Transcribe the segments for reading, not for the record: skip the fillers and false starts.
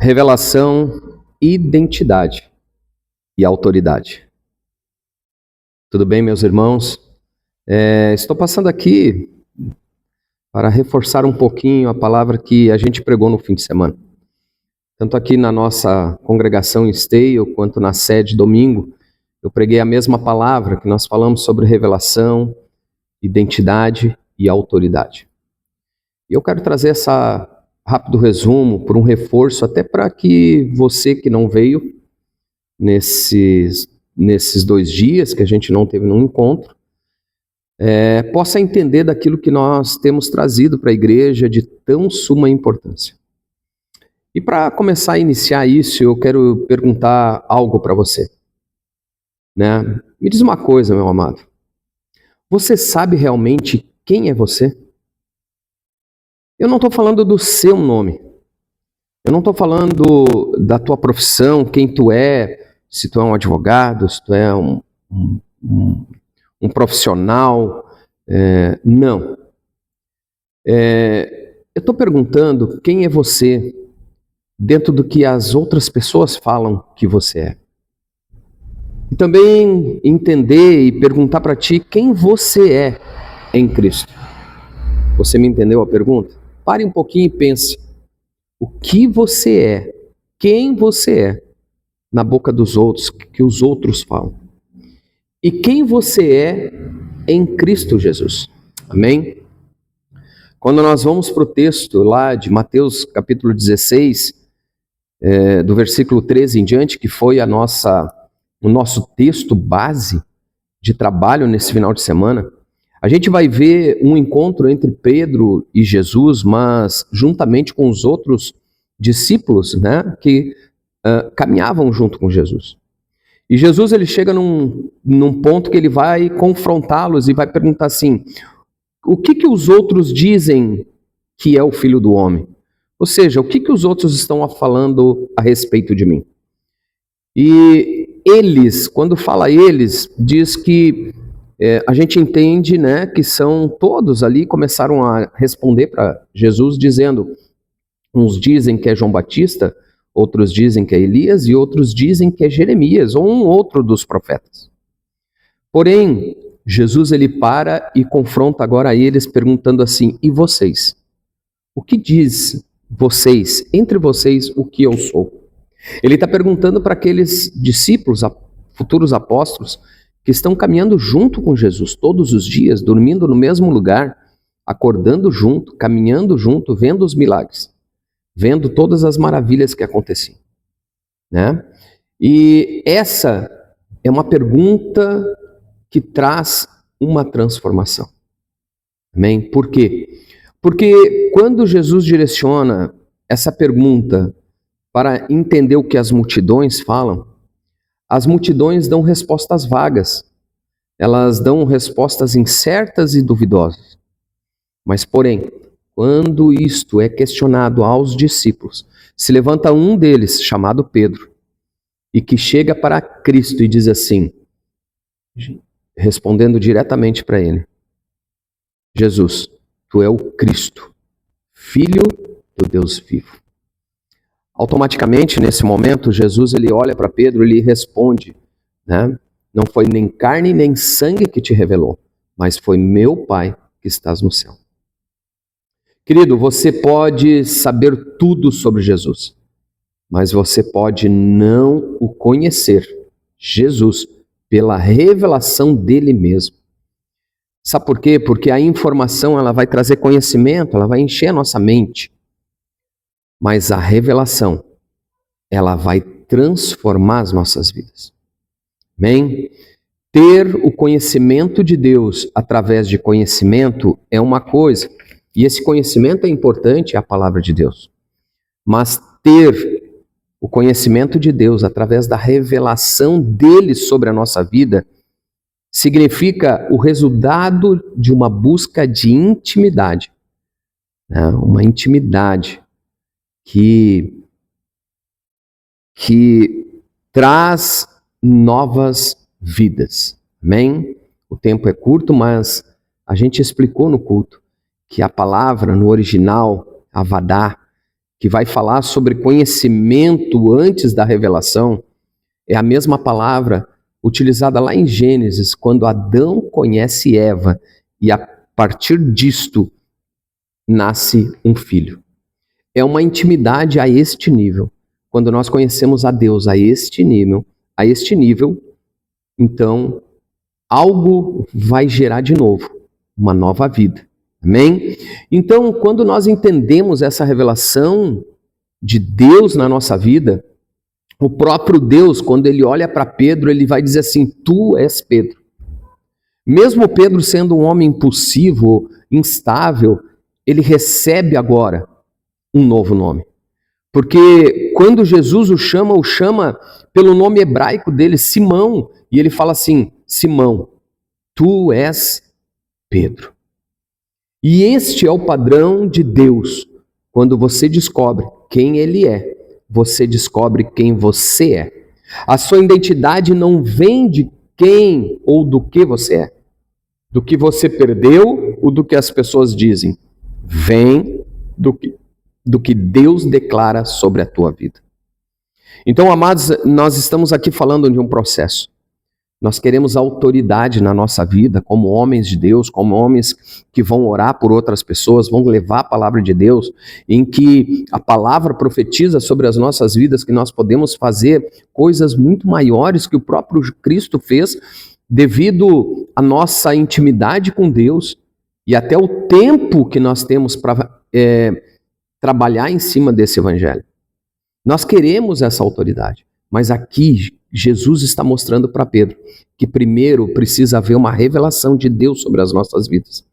Revelação, identidade e autoridade. Tudo bem, meus irmãos? Estou passando aqui para reforçar um pouquinho a palavra que a gente pregou no fim de semana. Tanto aqui na nossa congregação em Esteio, quanto na sede domingo, eu preguei a mesma palavra que nós falamos sobre revelação, identidade e autoridade. E eu quero trazer essa rápido resumo por um reforço, até para que você que não veio nesses 2 dias que a gente não teve nenhum encontro, possa entender daquilo que nós temos trazido para a igreja de tão suma importância. E para começar a iniciar isso, eu quero perguntar algo para você. Me diz uma coisa, meu amado. Você sabe realmente quem é você? Eu não estou falando do seu nome. Eu não estou falando da tua profissão, quem tu é, se tu é um advogado, se tu é um profissional. Não. Eu estou perguntando quem é você dentro do que as outras pessoas falam que você é. E também entender e perguntar para ti quem você é em Cristo. Você me entendeu a pergunta? Pare um pouquinho e pense. O que você é, quem você é na boca dos outros, que os outros falam. E quem você é em Cristo Jesus. Amém? Quando nós vamos para o texto lá de Mateus capítulo 16, do versículo 13 em diante, que foi o nosso texto base de trabalho nesse final de semana, a gente vai ver um encontro entre Pedro e Jesus, mas juntamente com os outros discípulos, que caminhavam junto com Jesus. E Jesus ele chega num ponto que ele vai confrontá-los e vai perguntar assim: o que os outros dizem que é o Filho do Homem? Ou seja, o que os outros estão falando a respeito de mim? E eles, quando fala eles, diz que a gente entende, que são todos ali, começaram a responder para Jesus, dizendo, uns dizem que é João Batista, outros dizem que é Elias, e outros dizem que é Jeremias, ou um outro dos profetas. Porém, Jesus ele para e confronta agora eles, perguntando assim, e vocês? O que diz vocês, entre vocês, o que eu sou? Ele está perguntando para aqueles discípulos, futuros apóstolos, que estão caminhando junto com Jesus todos os dias, dormindo no mesmo lugar, acordando junto, caminhando junto, vendo os milagres, vendo todas as maravilhas que aconteciam. E essa é uma pergunta que traz uma transformação. Amém? Por quê? Porque quando Jesus direciona essa pergunta para entender o que as multidões falam, as multidões dão respostas vagas, elas dão respostas incertas e duvidosas. Mas, porém, quando isto é questionado aos discípulos, se levanta um deles, chamado Pedro, e que chega para Cristo e diz assim, respondendo diretamente para ele, Jesus, tu é o Cristo, Filho do Deus vivo. Automaticamente, nesse momento, Jesus ele olha para Pedro e lhe responde, não foi nem carne nem sangue que te revelou, mas foi meu Pai que estás no céu. Querido, você pode saber tudo sobre Jesus, mas você pode não o conhecer, Jesus, pela revelação dele mesmo. Sabe por quê? Porque a informação ela vai trazer conhecimento, ela vai encher a nossa mente. Mas a revelação, ela vai transformar as nossas vidas. Amém? Ter o conhecimento de Deus através de conhecimento é uma coisa, e esse conhecimento é importante, é a palavra de Deus. Mas ter o conhecimento de Deus através da revelação dele sobre a nossa vida significa o resultado de uma busca de intimidade. Uma intimidade que traz novas vidas. Amém? O tempo é curto, mas a gente explicou no culto que a palavra no original, avadá, que vai falar sobre conhecimento antes da revelação, é a mesma palavra utilizada lá em Gênesis, quando Adão conhece Eva, e a partir disto nasce um filho. É uma intimidade a este nível. Quando nós conhecemos a Deus a este nível, então algo vai gerar de novo, uma nova vida. Amém? Então, quando nós entendemos essa revelação de Deus na nossa vida, o próprio Deus, quando ele olha para Pedro, ele vai dizer assim: tu és Pedro. Mesmo Pedro sendo um homem impulsivo, instável, ele recebe agora um novo nome. Porque quando Jesus o chama pelo nome hebraico dele, Simão, e ele fala assim: Simão, tu és Pedro. E este é o padrão de Deus. Quando você descobre quem ele é, você descobre quem você é. A sua identidade não vem de quem ou do que você é, do que você perdeu ou do que as pessoas dizem. Vem do que Deus declara sobre a tua vida. Então, amados, nós estamos aqui falando de um processo. Nós queremos autoridade na nossa vida, como homens de Deus, como homens que vão orar por outras pessoas, vão levar a palavra de Deus, em que a palavra profetiza sobre as nossas vidas, que nós podemos fazer coisas muito maiores que o próprio Cristo fez, devido à nossa intimidade com Deus e até o tempo que nós temos para trabalhar em cima desse evangelho. Nós queremos essa autoridade, mas aqui Jesus está mostrando para Pedro que primeiro precisa haver uma revelação de Deus sobre as nossas vidas.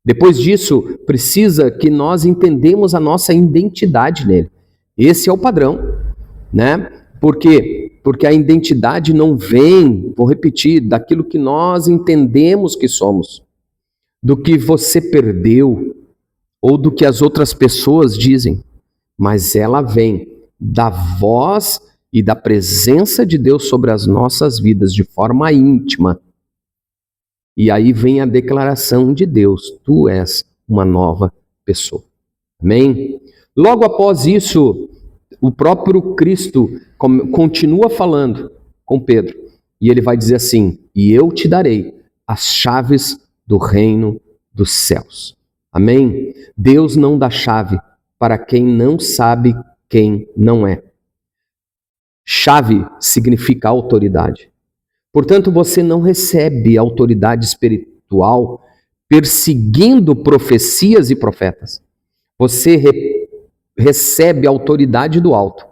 Depois disso, precisa que nós entendamos a nossa identidade nele. Esse é o padrão, né? Por quê? Porque a identidade não vem, vou repetir, daquilo que nós entendemos que somos, do que você perdeu ou do que as outras pessoas dizem, mas ela vem da voz e da presença de Deus sobre as nossas vidas de forma íntima. E aí vem a declaração de Deus: tu és uma nova pessoa. Amém? Logo após isso, o próprio Cristo continua falando com Pedro. E ele vai dizer assim: e eu te darei as chaves do reino dos céus. Amém? Deus não dá chave para quem não sabe quem não é. Chave significa autoridade. Portanto, você não recebe autoridade espiritual perseguindo profecias e profetas. Você recebe autoridade do alto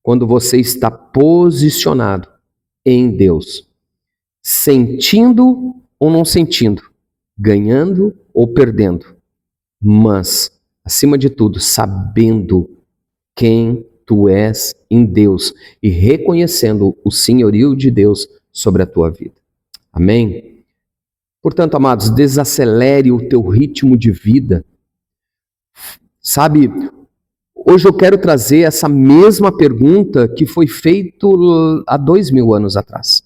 quando você está posicionado em Deus, sentindo ou não sentindo, ganhando ou perdendo, mas, acima de tudo, sabendo quem tu és em Deus e reconhecendo o senhorio de Deus sobre a tua vida. Amém? Portanto, amados, desacelere o teu ritmo de vida. Sabe, hoje eu quero trazer essa mesma pergunta que foi feita há 2000 anos atrás.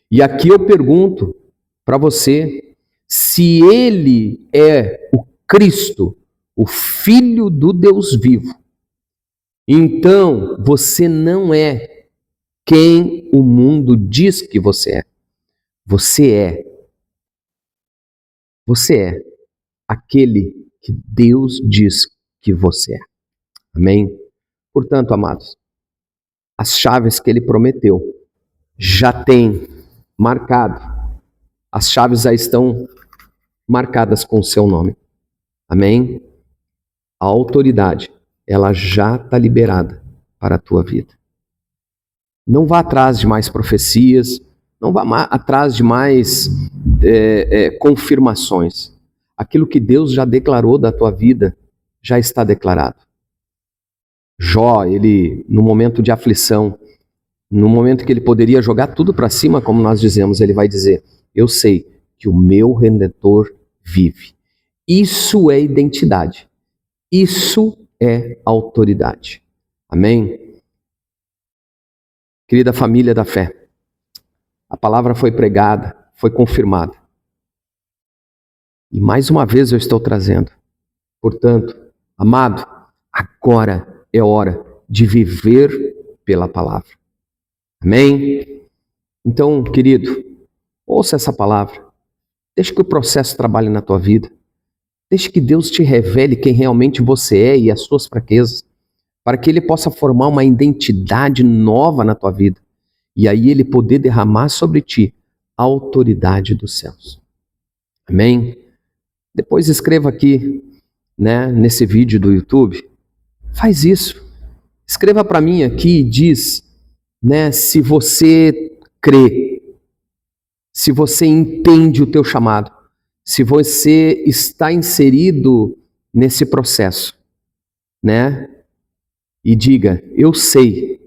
E aqui eu pergunto para você, se ele é o Cristo, o Filho do Deus vivo, então você não é quem o mundo diz que você é. Você é aquele que Deus diz que você é. Amém? Portanto, amados, as chaves que ele prometeu já tem marcado. As chaves já estão marcadas com o seu nome. Amém? A autoridade, ela já está liberada para a tua vida. Não vá atrás de mais profecias, não vá atrás de mais confirmações. Aquilo que Deus já declarou da tua vida, já está declarado. Jó, ele, no momento de aflição, no momento que ele poderia jogar tudo para cima, como nós dizemos, ele vai dizer: eu sei que o meu Redentor vive. Isso é identidade. Isso é autoridade. Amém? Querida família da fé, a palavra foi pregada, foi confirmada. E mais uma vez eu estou trazendo. Portanto, amado, agora é hora de viver pela palavra. Amém? Então, querido, ouça essa palavra. Deixa que o processo trabalhe na tua vida. Deixa que Deus te revele quem realmente você é e as suas fraquezas, para que Ele possa formar uma identidade nova na tua vida. E aí Ele poder derramar sobre ti a autoridade dos céus. Amém? Depois escreva aqui, nesse vídeo do YouTube. Faz isso. Escreva para mim aqui e diz, se você crê, se você entende o teu chamado, se você está inserido nesse processo, E diga, eu sei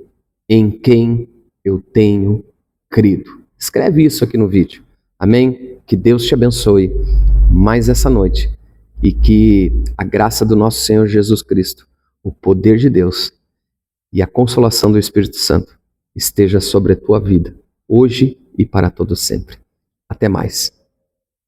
em quem eu tenho crido. Escreve isso aqui no vídeo. Amém? Que Deus te abençoe mais essa noite e que a graça do nosso Senhor Jesus Cristo, o poder de Deus e a consolação do Espírito Santo esteja sobre a tua vida, hoje e para todo sempre. Até mais.